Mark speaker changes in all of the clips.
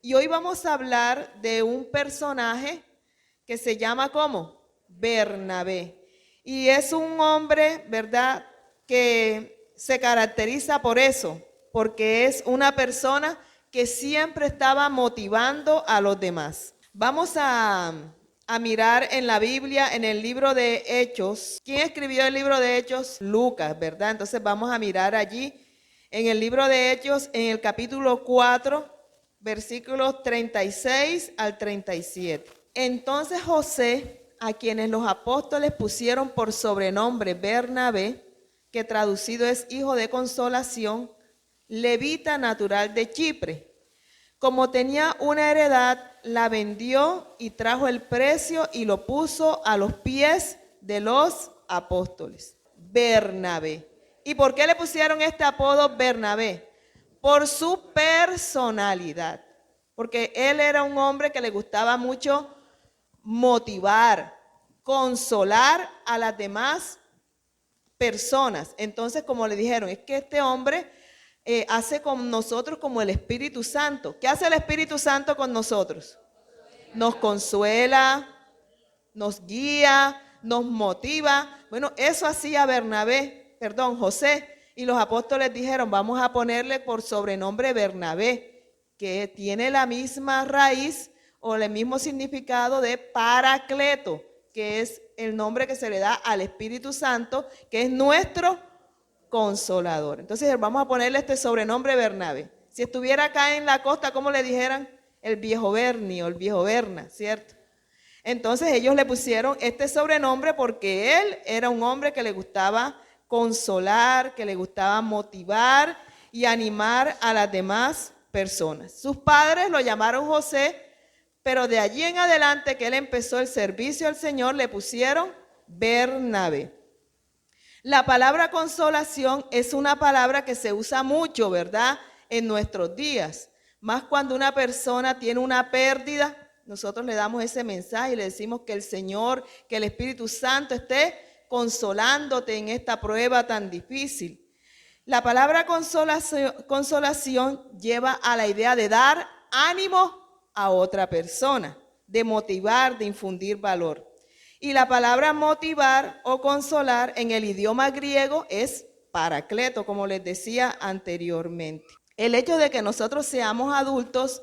Speaker 1: Y hoy vamos a hablar de un personaje que se llama ¿cómo? Bernabé. Y es un hombre, ¿verdad?, que se caracteriza por eso, porque es una persona que siempre estaba motivando a los demás. Vamos a mirar en la Biblia, en el libro de Hechos. ¿Quién escribió el libro de Hechos? Lucas, ¿verdad? Entonces vamos a mirar allí en el libro de Hechos, en el capítulo 4, versículos 36 al 37. Entonces José, a quienes los apóstoles pusieron por sobrenombre Bernabé, que traducido es hijo de consolación, levita natural de Chipre, como tenía una heredad, la vendió y trajo el precio y lo puso a los pies de los apóstoles. Bernabé. ¿Y por qué le pusieron este apodo Bernabé? Por su personalidad. Porque él era un hombre que le gustaba mucho motivar, consolar a las demás personas. Entonces, como le dijeron, es que este hombre hace con nosotros como el Espíritu Santo. ¿Qué hace el Espíritu Santo con nosotros? Nos consuela, nos guía, nos motiva. Bueno, eso hacía José. Y los apóstoles dijeron, vamos a ponerle por sobrenombre Bernabé, que tiene la misma raíz o el mismo significado de Paracleto, que es el nombre que se le da al Espíritu Santo, que es nuestro consolador. Entonces vamos a ponerle este sobrenombre Bernabé. Si estuviera acá en la costa, ¿cómo le dijeran? El viejo Berni o el viejo Berna, ¿cierto? Entonces ellos le pusieron este sobrenombre porque él era un hombre que le gustaba consolar, que le gustaba motivar y animar a las demás personas. Sus padres lo llamaron José, pero de allí en adelante que él empezó el servicio al Señor, le pusieron Bernabé. La palabra consolación es una palabra que se usa mucho, ¿verdad?, en nuestros días. Más cuando una persona tiene una pérdida, nosotros le damos ese mensaje y le decimos que el Señor, que el Espíritu Santo esté consolándote en esta prueba tan difícil. La palabra consolación lleva a la idea de dar ánimo a otra persona, de motivar, de infundir valor. Y la palabra motivar o consolar en el idioma griego es paracleto, como les decía anteriormente. El hecho de que nosotros seamos adultos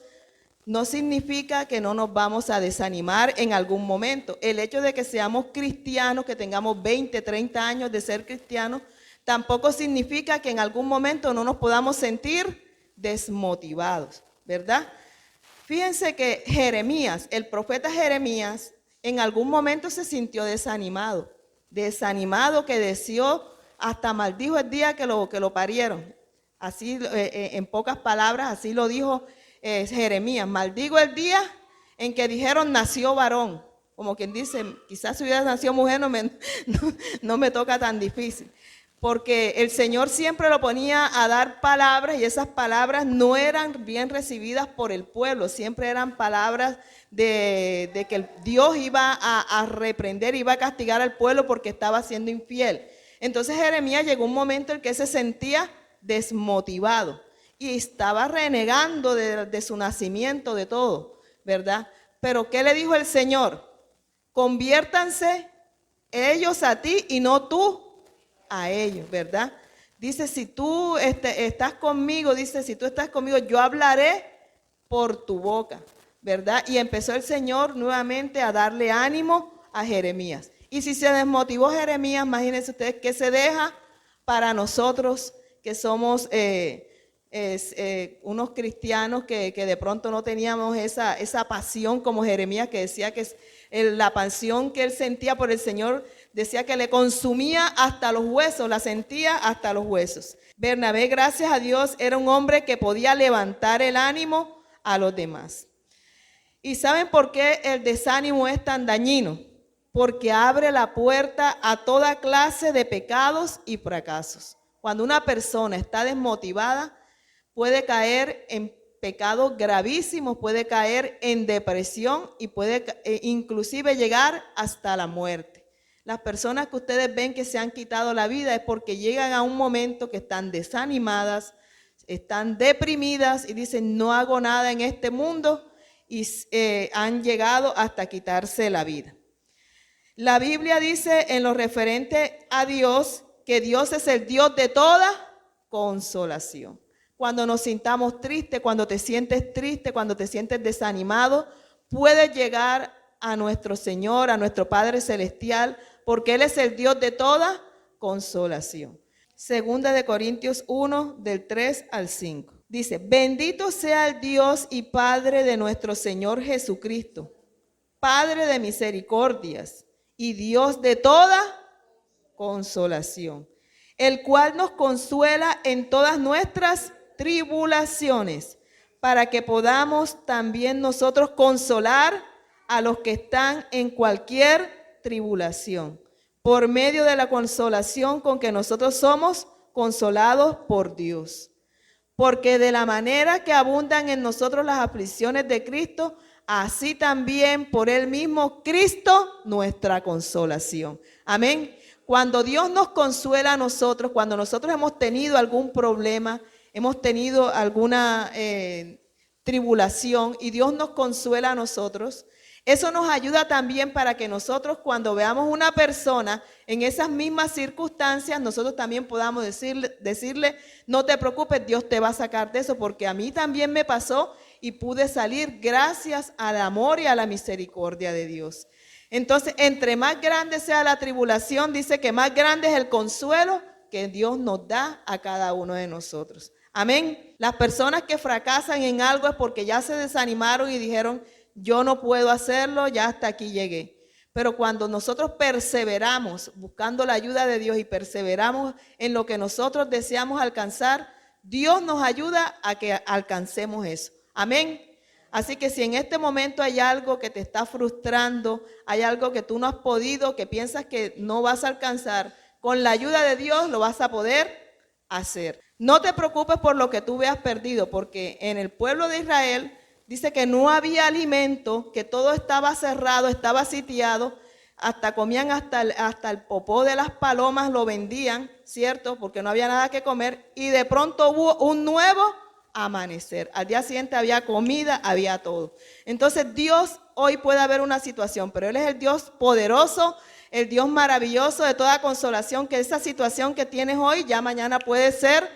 Speaker 1: no significa que no nos vamos a desanimar en algún momento. El hecho de que seamos cristianos, que tengamos 20, 30 años de ser cristianos, tampoco significa que en algún momento no nos podamos sentir desmotivados, ¿verdad? Fíjense que Jeremías, el profeta Jeremías, en algún momento se sintió desanimado que deseó, hasta maldijo el día que lo parieron. Así, en pocas palabras, así lo dijo Jeremías: maldigo el día en que dijeron nació varón. Como quien dice, quizás si hubiera nacido mujer no me toca tan difícil. Porque el Señor siempre lo ponía a dar palabras y esas palabras no eran bien recibidas por el pueblo, siempre eran palabras de que Dios iba a reprender, iba a castigar al pueblo porque estaba siendo infiel. Entonces Jeremías llegó un momento en que se sentía desmotivado y estaba renegando de su nacimiento, de todo, ¿verdad? Pero ¿qué le dijo el Señor? Conviértanse ellos a ti y no tú a ellos, ¿verdad? Dice, si tú estás conmigo, yo hablaré por tu boca, ¿verdad? Y empezó el Señor nuevamente a darle ánimo a Jeremías. Y si se desmotivó Jeremías, imagínense ustedes qué se deja para nosotros que somos unos cristianos que de pronto no teníamos esa pasión como Jeremías, que decía que la pasión que él sentía por el Señor, decía que le consumía hasta los huesos, la sentía hasta los huesos. Bernabé, gracias a Dios, era un hombre que podía levantar el ánimo a los demás. ¿Y saben por qué el desánimo es tan dañino? Porque abre la puerta a toda clase de pecados y fracasos. Cuando una persona está desmotivada, puede caer en pecados gravísimos, puede caer en depresión y puede inclusive llegar hasta la muerte. Las personas que ustedes ven que se han quitado la vida es porque llegan a un momento que están desanimadas, están deprimidas y dicen no hago nada en este mundo y han llegado hasta quitarse la vida. La Biblia dice en lo referente a Dios que Dios es el Dios de toda consolación. Cuando nos sintamos tristes, cuando te sientes triste, cuando te sientes desanimado, puedes llegar a nuestro Señor, a nuestro Padre Celestial, porque Él es el Dios de toda consolación. Segunda de Corintios 1, del 3 al 5. Dice, bendito sea el Dios y Padre de nuestro Señor Jesucristo, Padre de misericordias y Dios de toda consolación, el cual nos consuela en todas nuestras tribulaciones, para que podamos también nosotros consolar a los que están en cualquier tribulación, por medio de la consolación con que nosotros somos consolados por Dios. Porque de la manera que abundan en nosotros las aflicciones de Cristo, así también por Él mismo Cristo nuestra consolación. Amén. Cuando Dios nos consuela a nosotros, cuando nosotros hemos tenido algún problema, hemos tenido alguna tribulación y Dios nos consuela a nosotros, eso nos ayuda también para que nosotros cuando veamos una persona en esas mismas circunstancias, nosotros también podamos decirle, no te preocupes, Dios te va a sacar de eso, porque a mí también me pasó y pude salir gracias al amor y a la misericordia de Dios. Entonces, entre más grande sea la tribulación, dice que más grande es el consuelo que Dios nos da a cada uno de nosotros. Amén. Las personas que fracasan en algo es porque ya se desanimaron y dijeron, yo no puedo hacerlo, ya hasta aquí llegué. Pero cuando nosotros perseveramos buscando la ayuda de Dios y perseveramos en lo que nosotros deseamos alcanzar, Dios nos ayuda a que alcancemos eso. Amén. Así que si en este momento hay algo que te está frustrando, hay algo que tú no has podido, que piensas que no vas a alcanzar, con la ayuda de Dios lo vas a poder hacer. No te preocupes por lo que tú veas perdido, porque en el pueblo de Israel dice que no había alimento, que todo estaba cerrado, estaba sitiado, hasta comían hasta el popó de las palomas, lo vendían, ¿cierto? Porque no había nada que comer y de pronto hubo un nuevo amanecer. Al día siguiente había comida, había todo. Entonces Dios hoy puede haber una situación, pero Él es el Dios poderoso, el Dios maravilloso de toda consolación, que esa situación que tienes hoy ya mañana puede ser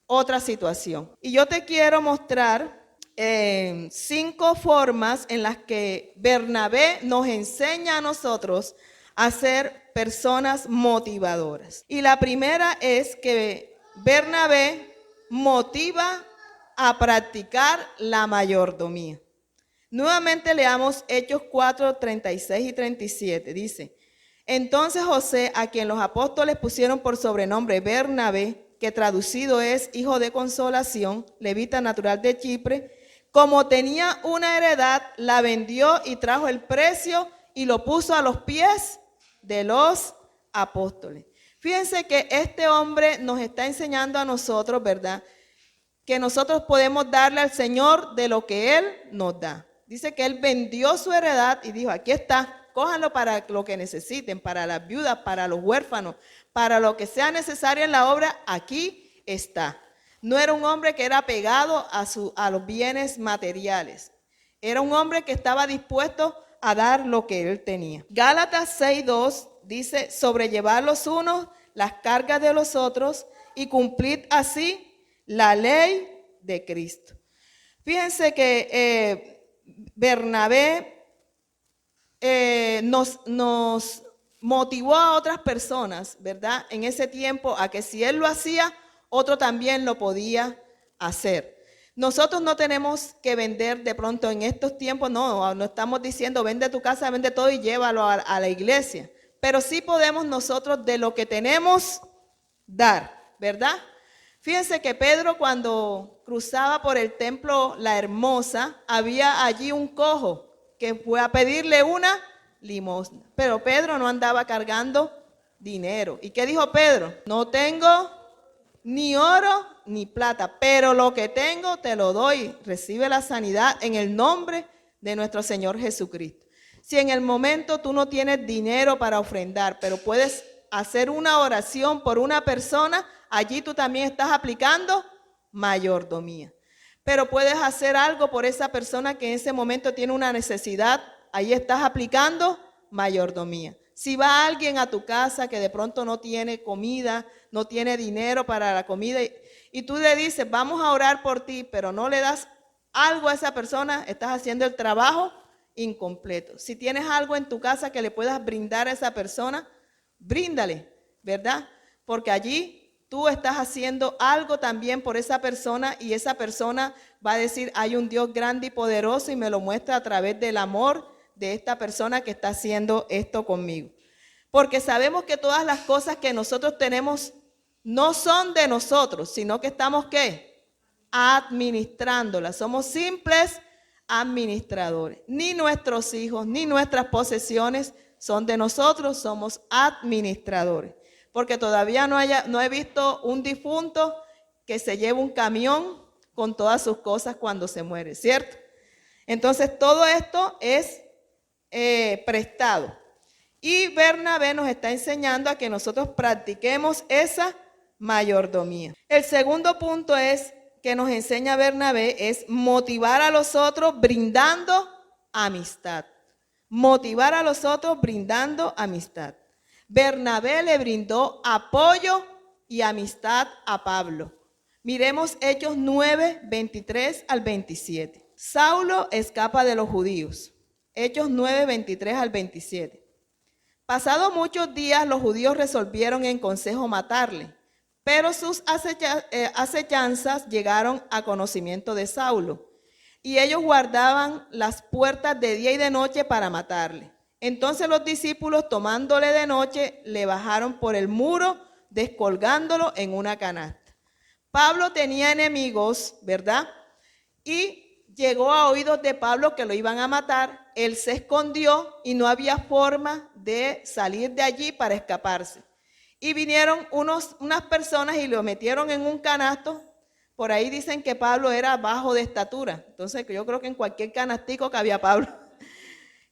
Speaker 1: otra situación. Y yo te quiero mostrar 5 formas en las que Bernabé nos enseña a nosotros a ser personas motivadoras. Y la primera es que Bernabé motiva a practicar la mayordomía. Nuevamente leamos Hechos 4, 36 y 37. Dice, entonces José, a quien los apóstoles pusieron por sobrenombre Bernabé, que traducido es hijo de consolación, levita natural de Chipre, como tenía una heredad, la vendió y trajo el precio y lo puso a los pies de los apóstoles. Fíjense que este hombre nos está enseñando a nosotros, ¿verdad?, que nosotros podemos darle al Señor de lo que Él nos da. Dice que Él vendió su heredad y dijo, aquí está, cójanlo para lo que necesiten, para las viudas, para los huérfanos, para lo que sea necesario en la obra, aquí está. No era un hombre que era apegado a los bienes materiales. Era un hombre que estaba dispuesto a dar lo que él tenía. Gálatas 6:2 dice, sobrellevar los unos las cargas de los otros y cumplir así la ley de Cristo. Fíjense que Bernabé nos motivó a otras personas, ¿verdad?, en ese tiempo a que si él lo hacía, otro también lo podía hacer. Nosotros no tenemos que vender de pronto en estos tiempos, no estamos diciendo vende tu casa, vende todo y llévalo a la iglesia. Pero sí podemos nosotros de lo que tenemos dar, ¿verdad? Fíjense que Pedro cuando cruzaba por el templo La Hermosa, había allí un cojo que fue a pedirle una limosna. Pero Pedro no andaba cargando dinero. ¿Y qué dijo Pedro? No tengo ni oro ni plata, pero lo que tengo te lo doy. Recibe la sanidad en el nombre de nuestro Señor Jesucristo. Si en el momento tú no tienes dinero para ofrendar, pero puedes hacer una oración por una persona, allí tú también estás aplicando mayordomía. Pero puedes hacer algo por esa persona que en ese momento tiene una necesidad. Ahí estás aplicando mayordomía. Si va alguien a tu casa que de pronto no tiene comida, no tiene dinero para la comida y tú le dices, vamos a orar por ti, pero no le das algo a esa persona, estás haciendo el trabajo incompleto. Si tienes algo en tu casa que le puedas brindar a esa persona, bríndale, ¿verdad? Porque allí tú estás haciendo algo también por esa persona y esa persona va a decir, hay un Dios grande y poderoso y me lo muestra a través del amor de esta persona que está haciendo esto conmigo. Porque sabemos que todas las cosas que nosotros tenemos no son de nosotros, sino que estamos, ¿qué? Administrándolas. Somos simples administradores. Ni nuestros hijos, ni nuestras posesiones son de nosotros, somos administradores. Porque todavía no he visto un difunto que se lleve un camión con todas sus cosas cuando se muere, ¿cierto? Entonces todo esto es prestado. Y Bernabé nos está enseñando a que nosotros practiquemos esa mayordomía. El segundo punto es que nos enseña Bernabé es motivar a los otros brindando amistad. Motivar a los otros brindando amistad. Bernabé le brindó apoyo y amistad a Pablo. Miremos Hechos 9, 23 al 27. Saulo escapa de los judíos. Hechos 9, 23 al 27. Pasados muchos días, los judíos resolvieron en consejo matarle, pero sus acechanzas llegaron a conocimiento de Saulo, y ellos guardaban las puertas de día y de noche para matarle. Entonces los discípulos, tomándole de noche, le bajaron por el muro, descolgándolo en una canasta. Pablo tenía enemigos, ¿verdad? Y llegó a oídos de Pablo que lo iban a matar. Él se escondió y no había forma de salir de allí para escaparse. Y vinieron unas personas y lo metieron en un canasto. Por ahí dicen que Pablo era bajo de estatura. Entonces yo creo que en cualquier canastico cabía Pablo.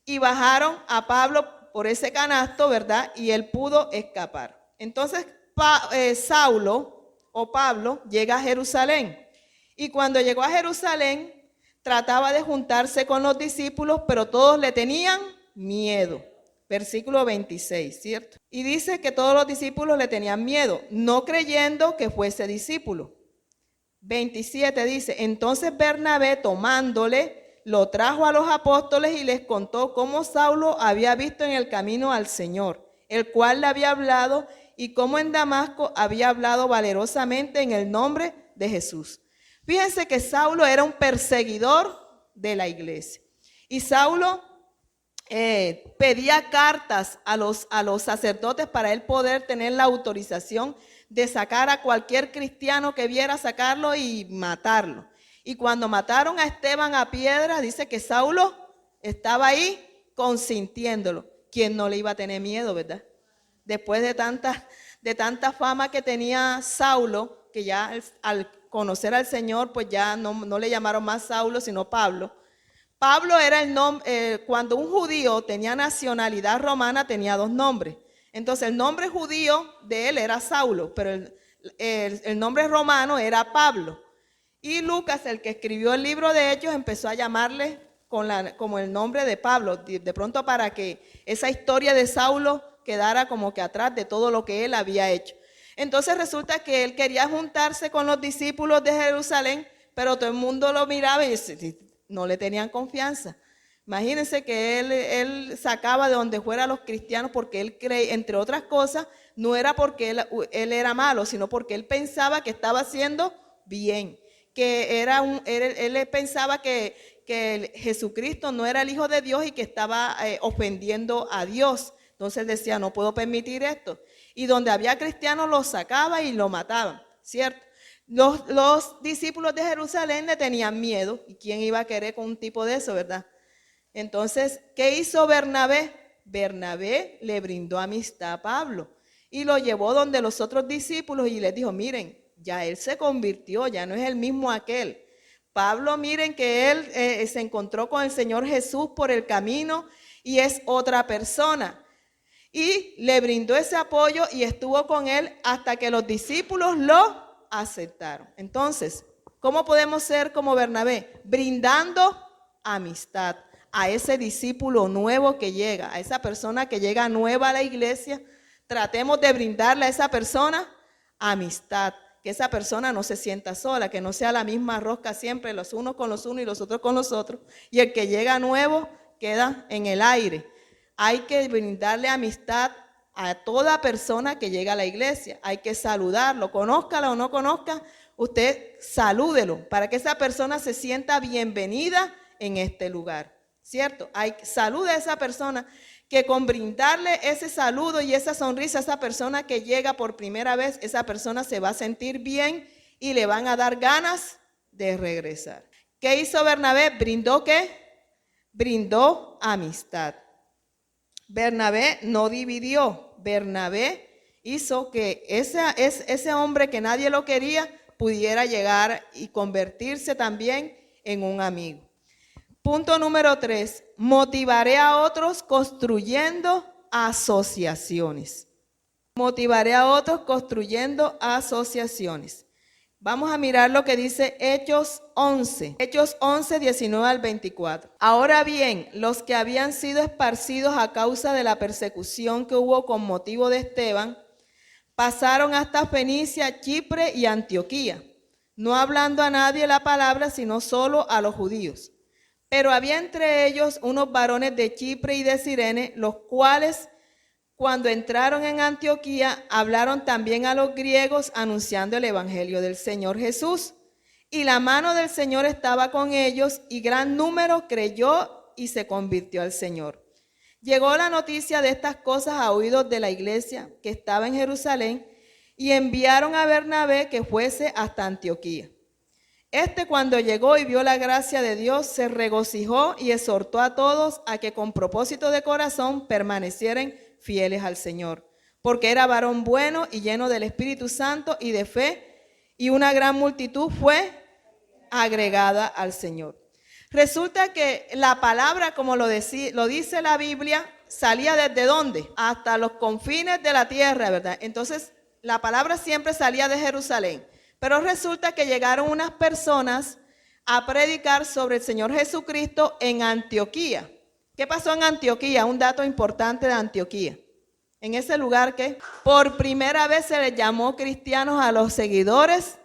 Speaker 1: Y bajaron a Pablo por ese canasto, ¿verdad? Y él pudo escapar. Entonces Saulo o Pablo llega a Jerusalén. Y cuando llegó a Jerusalén, trataba de juntarse con los discípulos, pero todos le tenían miedo. Versículo 26, ¿cierto? Y dice que todos los discípulos le tenían miedo, no creyendo que fuese discípulo. 27 dice, entonces Bernabé tomándole, lo trajo a los apóstoles y les contó cómo Saulo había visto en el camino al Señor, el cual le había hablado, y cómo en Damasco había hablado valerosamente en el nombre de Jesús. Fíjense que Saulo era un perseguidor de la iglesia. Y Saulo pedía cartas a los sacerdotes para él poder tener la autorización de sacar a cualquier cristiano que viera, sacarlo y matarlo. Y cuando mataron a Esteban a piedra, dice que Saulo estaba ahí consintiéndolo. ¿Quién no le iba a tener miedo, verdad? Después de tanta fama que tenía Saulo, que ya al conocer al Señor, pues ya no le llamaron más Saulo, sino Pablo. Pablo era el nombre, cuando un judío tenía nacionalidad romana, tenía dos nombres. Entonces el nombre judío de él era Saulo, pero el nombre romano era Pablo. Y Lucas, el que escribió el libro de Hechos, empezó a llamarle como el nombre de Pablo, de pronto para que esa historia de Saulo quedara como que atrás de todo lo que él había hecho. Entonces resulta que él quería juntarse con los discípulos de Jerusalén, pero todo el mundo lo miraba y no le tenían confianza. Imagínense que él sacaba de donde fuera a los cristianos porque él creía, entre otras cosas, no era porque él era malo, sino porque él pensaba que estaba haciendo bien, que él pensaba que Jesucristo no era el Hijo de Dios y que estaba ofendiendo a Dios. Entonces él decía, no puedo permitir esto. Y donde había cristianos los sacaba y lo mataban, ¿cierto? Los discípulos de Jerusalén le tenían miedo. ¿Y quién iba a querer con un tipo de eso, verdad? Entonces, ¿qué hizo Bernabé? Bernabé le brindó amistad a Pablo y lo llevó donde los otros discípulos y les dijo, miren, ya él se convirtió, ya no es el mismo aquel. Pablo, miren que él se encontró con el Señor Jesús por el camino y es otra persona. Y le brindó ese apoyo y estuvo con él hasta que los discípulos lo aceptaron. Entonces, ¿Cómo podemos ser como Bernabé? Brindando amistad a ese discípulo nuevo que llega, a esa persona que llega nueva a la iglesia. Tratemos de brindarle a esa persona amistad, que esa persona no se sienta sola, que no sea la misma rosca siempre, los unos con los unos y los otros con los otros, y el que llega nuevo queda en el aire. Hay que brindarle amistad a toda persona que llega a la iglesia, hay que saludarlo, conózcala o no conozca, usted salúdelo para que esa persona se sienta bienvenida en este lugar, ¿cierto? Salude a esa persona, que con brindarle ese saludo y esa sonrisa a esa persona que llega por primera vez, esa persona se va a sentir bien y le van a dar ganas de regresar. ¿Qué hizo Bernabé? ¿Brindó qué? Brindó amistad. Bernabé no dividió. Bernabé hizo que ese hombre que nadie lo quería pudiera llegar y convertirse también en un amigo. Punto número 3, motivaré a otros construyendo asociaciones. Motivaré a otros construyendo asociaciones. Vamos a mirar lo que dice Hechos 11. Hechos 11, 19 al 24. Ahora bien, los que habían sido esparcidos a causa de la persecución que hubo con motivo de Esteban, pasaron hasta Fenicia, Chipre y Antioquía, no hablando a nadie la palabra, sino solo a los judíos. Pero había entre ellos unos varones de Chipre y de Cirene, los cuales, cuando entraron en Antioquía, hablaron también a los griegos, anunciando el evangelio del Señor Jesús. Y la mano del Señor estaba con ellos, y gran número creyó y se convirtió al Señor. Llegó la noticia de estas cosas a oídos de la iglesia que estaba en Jerusalén, y enviaron a Bernabé que fuese hasta Antioquía. Cuando llegó y vio la gracia de Dios, se regocijó y exhortó a todos a que con propósito de corazón permanecieran fieles al Señor, porque era varón bueno y lleno del Espíritu Santo y de fe, y una gran multitud fue agregada al Señor. Resulta que la palabra, como lo dice la Biblia, salía ¿desde dónde? Hasta los confines de la tierra, ¿verdad? Entonces, la palabra siempre salía de Jerusalén. Pero resulta que llegaron unas personas a predicar sobre el Señor Jesucristo en Antioquía. ¿Qué pasó en Antioquía? Un dato importante de Antioquía. En ese lugar que por primera vez se les llamó cristianos a los seguidores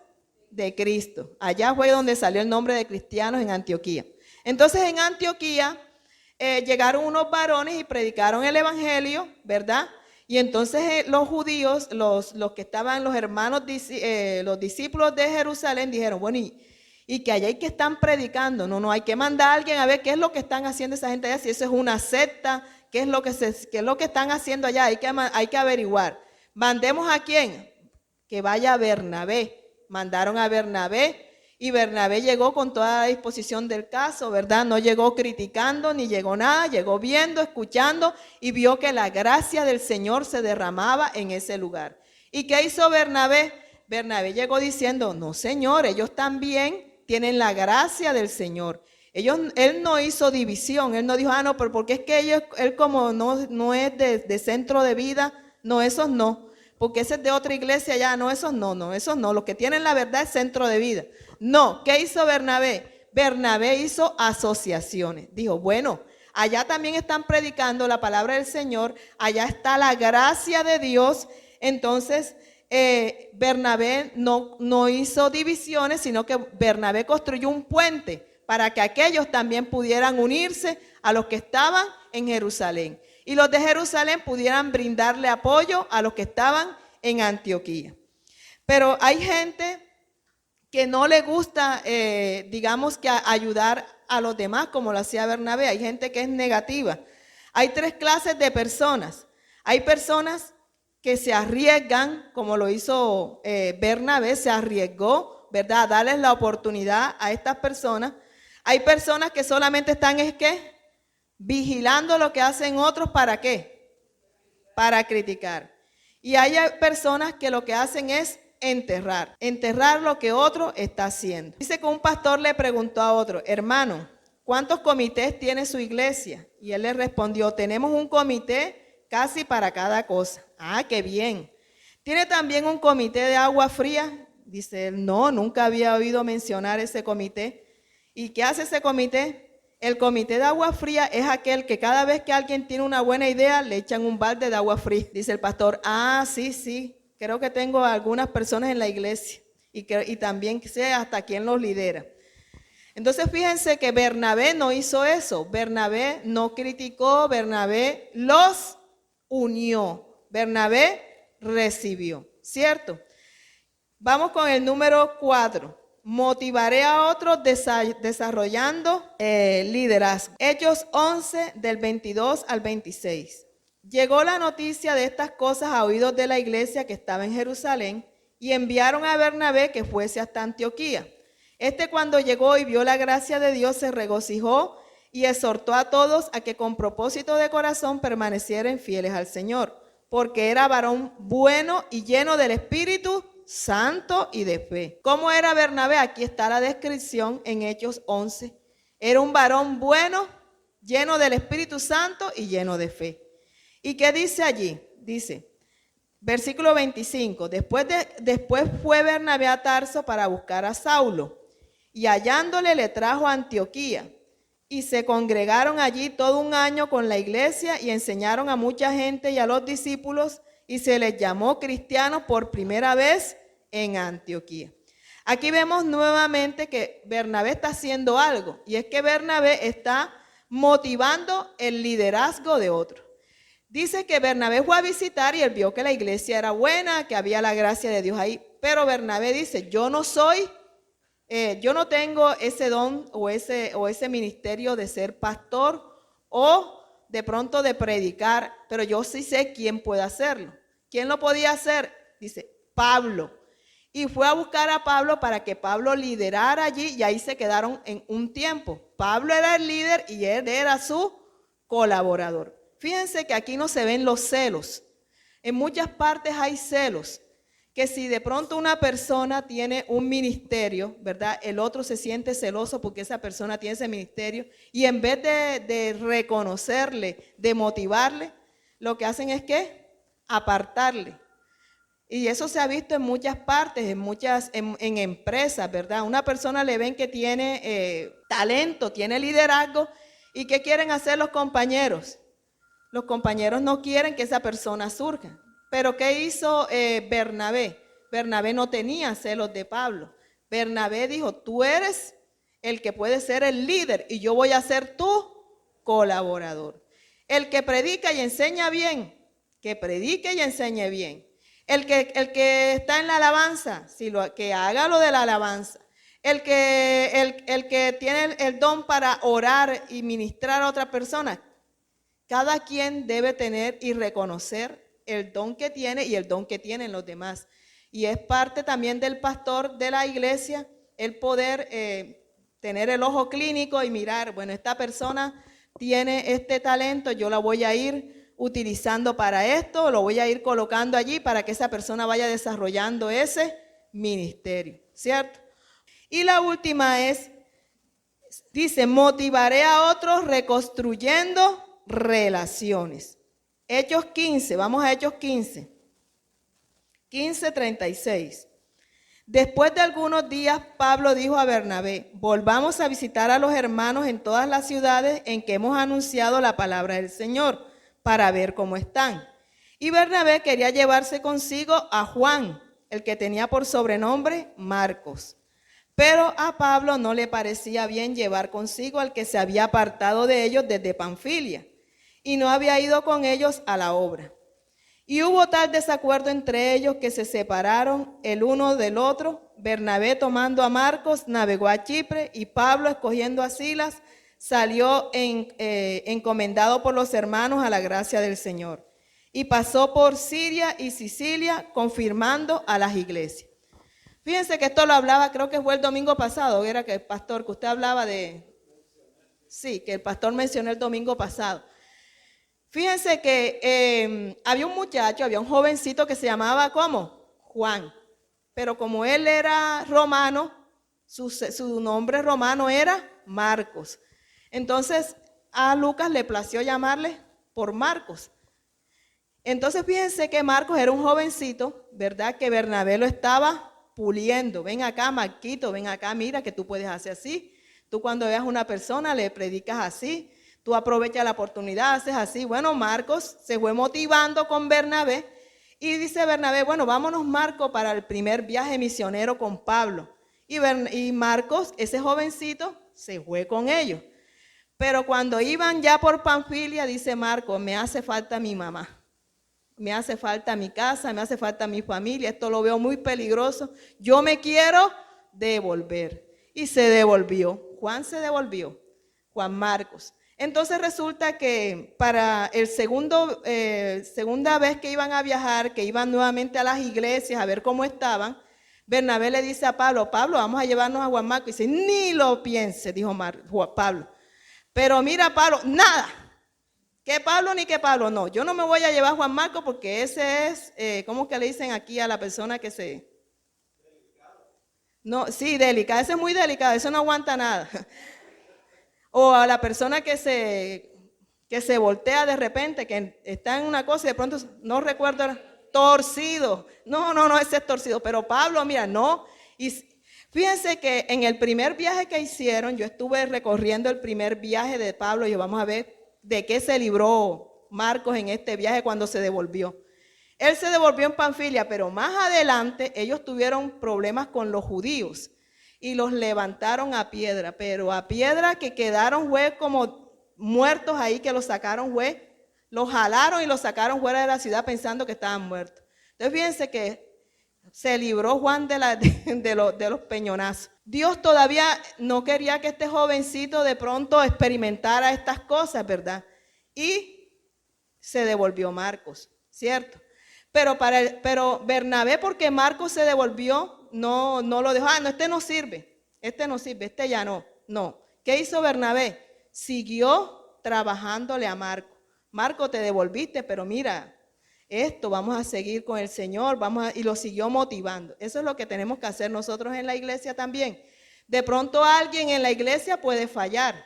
Speaker 1: de Cristo. Allá fue donde salió el nombre de cristianos, en Antioquía. Entonces en Antioquía llegaron unos varones y predicaron el evangelio, ¿verdad? Y entonces los judíos, los que estaban, los hermanos, los discípulos de Jerusalén dijeron, bueno, y que allá hay que están predicando, no hay que mandar a alguien a ver qué es lo que están haciendo esa gente allá, si eso es una secta, qué es lo que están haciendo allá, hay que averiguar. ¿Mandemos a quién? Que vaya Bernabé. Mandaron a Bernabé. Y Bernabé llegó con toda la disposición del caso, ¿verdad? No llegó criticando ni llegó nada, llegó viendo, escuchando y vio que la gracia del Señor se derramaba en ese lugar. ¿Y qué hizo Bernabé? Bernabé llegó diciendo, no Señor, ellos también tienen la gracia del Señor. Él no hizo división, él no dijo, no, pero porque es que él como no es de centro de vida, no, esos no. Porque ese es de otra iglesia ya, no, esos no, los que tienen la verdad es centro de vida. No, ¿qué hizo Bernabé? Bernabé hizo asociaciones. Dijo, bueno, allá también están predicando la palabra del Señor, allá está la gracia de Dios. Entonces, Bernabé no hizo divisiones, sino que Bernabé construyó un puente para que aquellos también pudieran unirse a los que estaban en Jerusalén. Y los de Jerusalén pudieran brindarle apoyo a los que estaban en Antioquía. Pero hay gente que no le gusta, digamos que ayudar a los demás como lo hacía Bernabé. Hay gente que es negativa. Hay 3 clases de personas. Hay personas que se arriesgan, como lo hizo Bernabé, se arriesgó, ¿verdad?, a darles la oportunidad a estas personas. Hay personas que solamente están, vigilando lo que hacen otros, ¿para qué? Para criticar. Y hay personas que lo que hacen es enterrar lo que otro está haciendo. Dice que un pastor le preguntó a otro, hermano, ¿cuántos comités tiene su iglesia? Y él le respondió, tenemos un comité casi para cada cosa. Ah, qué bien. ¿Tiene también un comité de agua fría? Dice él, no, nunca había oído mencionar ese comité. ¿Y qué hace ese comité? El comité de agua fría es aquel que cada vez que alguien tiene una buena idea, le echan un balde de agua fría. Dice el pastor, sí, creo que tengo algunas personas en la iglesia y también sé hasta quién los lidera. Entonces fíjense que Bernabé no hizo eso. Bernabé no criticó, Bernabé los unió. Bernabé recibió, ¿cierto? Vamos con el número 4. Motivaré a otros desarrollando liderazgo. Hechos 11 del 22 al 26. Llegó la noticia de estas cosas a oídos de la iglesia que estaba en Jerusalén y enviaron a Bernabé que fuese hasta Antioquía. Cuando llegó y vio la gracia de Dios se regocijó y exhortó a todos a que con propósito de corazón permanecieran fieles al Señor, porque era varón bueno y lleno del Espíritu Santo y de fe. ¿Cómo era Bernabé? Aquí está la descripción en Hechos 11. Era un varón bueno, lleno del Espíritu Santo y lleno de fe. ¿Y qué dice allí? Dice, versículo 25, después fue Bernabé a Tarso para buscar a Saulo, y hallándole le trajo a Antioquía. Y se congregaron allí todo un año con la iglesia y enseñaron a mucha gente y a los discípulos, y se les llamó cristianos por primera vez en Antioquía. Aquí vemos nuevamente que Bernabé está haciendo algo, y es que Bernabé está motivando el liderazgo de otros. Dice que Bernabé fue a visitar y él vio que la iglesia era buena, que había la gracia de Dios ahí, pero Bernabé dice, yo no tengo ese don o ese ministerio de ser pastor o de pronto de predicar, pero yo sí sé quién puede hacerlo. ¿Quién lo podía hacer? Dice, Pablo. Y fue a buscar a Pablo para que Pablo liderara allí y ahí se quedaron en un tiempo. Pablo era el líder y él era su colaborador. Fíjense que aquí no se ven los celos. En muchas partes hay celos. Que si de pronto una persona tiene un ministerio, ¿verdad? El otro se siente celoso porque esa persona tiene ese ministerio y en vez de reconocerle, de motivarle, lo que hacen es ¿qué? Apartarle. Y eso se ha visto en muchas partes, en empresas, ¿verdad? Una persona le ven que tiene talento, tiene liderazgo y ¿qué quieren hacer los compañeros? Los compañeros no quieren que esa persona surja. Pero ¿qué hizo Bernabé? Bernabé no tenía celos de Pablo. Bernabé dijo, tú eres el que puede ser el líder y yo voy a ser tu colaborador. El que predica y enseña bien, que predique y enseñe bien. El que está en la alabanza, que haga lo de la alabanza. El que tiene el don para orar y ministrar a otra persona. Cada quien debe tener y reconocer el don que tiene y el don que tienen los demás. Y es parte también del pastor de la iglesia el poder tener el ojo clínico y mirar, bueno, esta persona tiene este talento, yo la voy a ir utilizando para esto, lo voy a ir colocando allí para que esa persona vaya desarrollando ese ministerio, ¿cierto? Y la última dice, motivaré a otros reconstruyendo relaciones. Hechos 15, vamos a Hechos 15. 15:36. Después de algunos días, Pablo dijo a Bernabé, volvamos a visitar a los hermanos en todas las ciudades en que hemos anunciado la palabra del Señor, para ver cómo están. Y Bernabé quería llevarse consigo a Juan, el que tenía por sobrenombre Marcos. Pero a Pablo no le parecía bien llevar consigo al que se había apartado de ellos desde Panfilia, y no había ido con ellos a la obra. Y hubo tal desacuerdo entre ellos que se separaron el uno del otro. Bernabé, tomando a Marcos, navegó a Chipre, y Pablo, escogiendo a Silas, salió encomendado por los hermanos a la gracia del Señor. Y pasó por Siria y Sicilia, confirmando a las iglesias. Fíjense que esto lo hablaba, creo que fue el domingo pasado, era que el pastor, que usted hablaba sí, que el pastor mencionó el domingo pasado. Fíjense que había un jovencito que se llamaba, ¿cómo? Juan. Pero como él era romano, su nombre romano era Marcos. Entonces a Lucas le plació llamarle por Marcos. Entonces fíjense que Marcos era un jovencito, ¿verdad? Que Bernabé lo estaba puliendo. Ven acá, Marquito, ven acá, mira que tú puedes hacer así. Tú cuando veas a una persona le predicas así. Tú aprovechas la oportunidad, haces así. Bueno, Marcos se fue motivando con Bernabé. Y dice Bernabé, bueno, vámonos Marcos para el primer viaje misionero con Pablo. Y Marcos, ese jovencito, se fue con ellos. Pero cuando iban ya por Panfilia, dice Marcos, me hace falta mi mamá. Me hace falta mi casa, me hace falta mi familia. Esto lo veo muy peligroso. Yo me quiero devolver. Y se devolvió. Juan se devolvió. Juan Marcos. Entonces resulta que para el segunda vez que iban a viajar, que iban nuevamente a las iglesias a ver cómo estaban, Bernabé le dice a Pablo, Pablo, vamos a llevarnos a Juan Marcos. Y dice, ni lo piense, dijo Pablo. Pero mira, Pablo, nada. Que Pablo ni que Pablo, no. Yo no me voy a llevar a Juan Marcos porque ese es, ¿cómo que le dicen aquí a la persona que se... No, sí, delicada, ese es muy delicado, eso no aguanta nada. O a la persona que se voltea de repente, que está en una cosa y de pronto, no recuerdo, torcido. No, ese es torcido. Pero Pablo, mira, no. Y fíjense que en el primer viaje que hicieron, yo estuve recorriendo el primer viaje de Pablo y vamos a ver de qué se libró Marcos en este viaje cuando se devolvió. Él se devolvió en Panfilia, pero más adelante ellos tuvieron problemas con los judíos y los levantaron a piedra, pero a piedra que quedaron como muertos ahí, que los sacaron los jalaron y los sacaron fuera de la ciudad pensando que estaban muertos. Entonces fíjense que se libró Juan de los peñonazos. Dios todavía no quería que este jovencito de pronto experimentara estas cosas, ¿verdad? Y se devolvió Marcos, ¿cierto? Pero Bernabé, porque Marcos se devolvió, no lo dejó. No, este no sirve, este ya no. No. ¿Qué hizo Bernabé? Siguió trabajándole a Marcos. Marcos, te devolviste, pero mira, vamos a seguir con el Señor, y lo siguió motivando. Eso es lo que tenemos que hacer nosotros en la iglesia también. De pronto alguien en la iglesia puede fallar.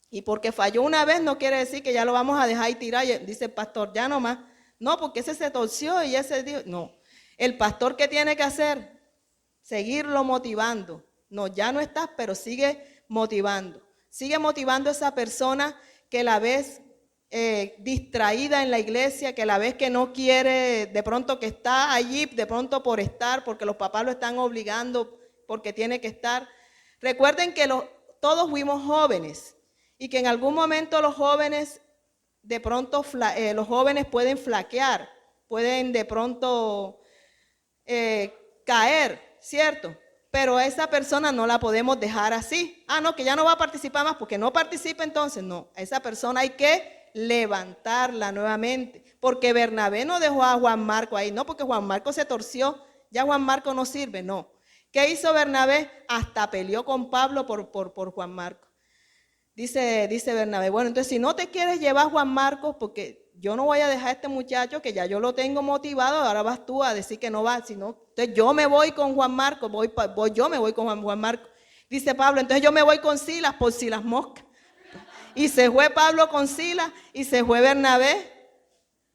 Speaker 1: Y porque falló una vez no quiere decir que ya lo vamos a dejar y tirar. Dice el pastor, ya nomás. No, porque ese se torció y ese dijo. No, el pastor, ¿qué tiene que hacer? Seguirlo motivando. No, ya no estás, pero sigue motivando. Sigue motivando a esa persona que la ves distraída en la iglesia, que la ves que no quiere, de pronto que está allí, de pronto por estar, porque los papás lo están obligando, porque tiene que estar. Recuerden que todos fuimos jóvenes y que en algún momento los jóvenes, de pronto los jóvenes pueden flaquear, pueden de pronto caer, ¿cierto? Pero a esa persona no la podemos dejar así. No, que ya no va a participar más porque no participa entonces. No, a esa persona hay que levantarla nuevamente. Porque Bernabé no dejó a Juan Marcos ahí. No, porque Juan Marcos se torció. Ya Juan Marcos no sirve. No. ¿Qué hizo Bernabé? Hasta peleó con Pablo por Juan Marcos. Dice Bernabé, bueno, entonces si no te quieres llevar a Juan Marcos, porque yo no voy a dejar a este muchacho que ya yo lo tengo motivado, ahora vas tú a decir que no vas, sino, entonces yo me voy con Juan Marcos, yo me voy con Juan Marcos. Dice Pablo, entonces yo me voy con Silas, por si las moscas. Y se fue Pablo con Silas y se fue Bernabé,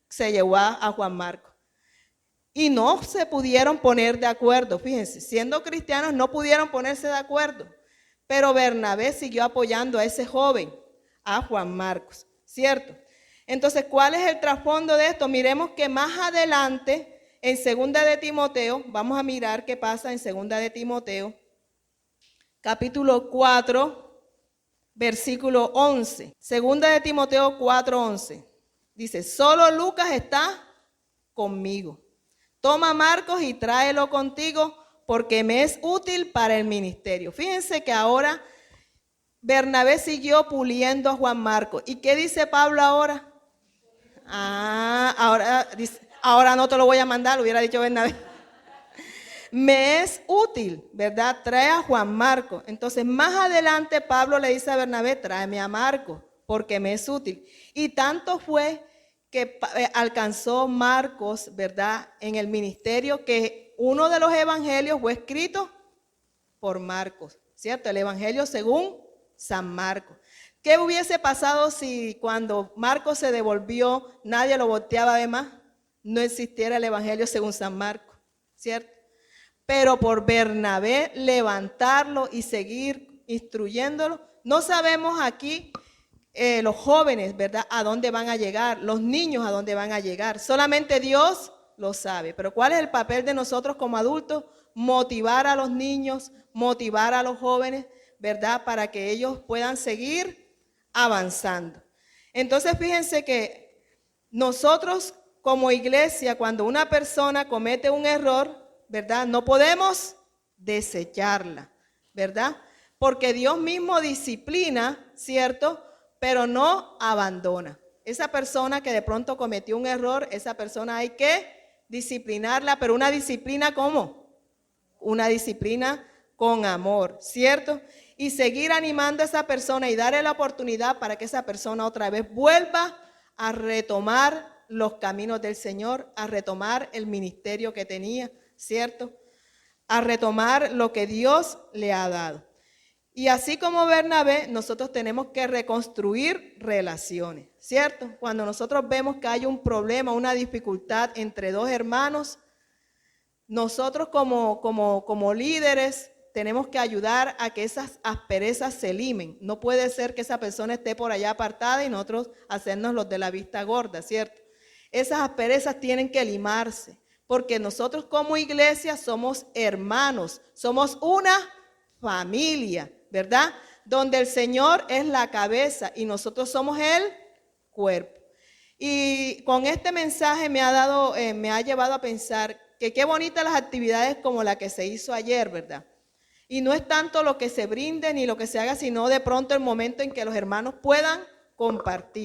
Speaker 1: se llevó a Juan Marcos. Y no se pudieron poner de acuerdo, fíjense, siendo cristianos no pudieron ponerse de acuerdo. Pero Bernabé siguió apoyando a ese joven, a Juan Marcos, ¿cierto? Entonces, ¿cuál es el trasfondo de esto? Miremos que más adelante, en 2 de Timoteo, vamos a mirar qué pasa en 2 de Timoteo, capítulo 4, versículo 11. 2 de Timoteo 4, 11. Dice, solo Lucas está conmigo. Toma a Marcos y tráelo contigo, porque me es útil para el ministerio. Fíjense que ahora Bernabé siguió puliendo a Juan Marcos. ¿Y qué dice Pablo ahora? Ahora no te lo voy a mandar, lo hubiera dicho Bernabé. Me es útil, ¿verdad? Trae a Juan Marcos. Entonces más adelante Pablo le dice a Bernabé, tráeme a Marcos, porque me es útil. Y tanto fue que alcanzó Marcos, ¿verdad? En el ministerio, que uno de los evangelios fue escrito por Marcos, ¿cierto? El evangelio según San Marcos. ¿Qué hubiese pasado si cuando Marcos se devolvió, nadie lo volteaba de más? No existiera el evangelio según San Marcos, ¿cierto? pero por Bernabé levantarlo y seguir instruyéndolo. No sabemos aquí los jóvenes, ¿verdad?, a dónde van a llegar, los niños a dónde van a llegar. Solamente Dios lo sabe. Pero ¿cuál es el papel de nosotros como adultos? Motivar a los niños, motivar a los jóvenes, ¿verdad?, para que ellos puedan seguir avanzando. Entonces, fíjense que nosotros como iglesia, cuando una persona comete un error, ¿verdad?, no podemos desecharla, ¿verdad? Porque Dios mismo disciplina, ¿cierto?, pero no abandona. Esa persona que de pronto cometió un error, esa persona hay que disciplinarla, pero una disciplina ¿cómo? Una disciplina con amor, ¿cierto? Y seguir animando a esa persona y darle la oportunidad para que esa persona otra vez vuelva a retomar los caminos del Señor, a retomar el ministerio que tenía, ¿cierto? A retomar lo que Dios le ha dado. Y así como Bernabé, nosotros tenemos que reconstruir relaciones, ¿cierto? Cuando nosotros vemos que hay un problema, una dificultad entre dos hermanos, nosotros como líderes tenemos que ayudar a que esas asperezas se limen. No puede ser que esa persona esté por allá apartada y nosotros hacernos los de la vista gorda, ¿cierto? Esas asperezas tienen que limarse, porque nosotros como iglesia somos hermanos, somos una familia, ¿verdad? Donde el Señor es la cabeza y nosotros somos el cuerpo. Y con este mensaje me ha llevado a pensar que qué bonitas las actividades como la que se hizo ayer, ¿verdad? Y no es tanto lo que se brinde ni lo que se haga, sino de pronto el momento en que los hermanos puedan compartir.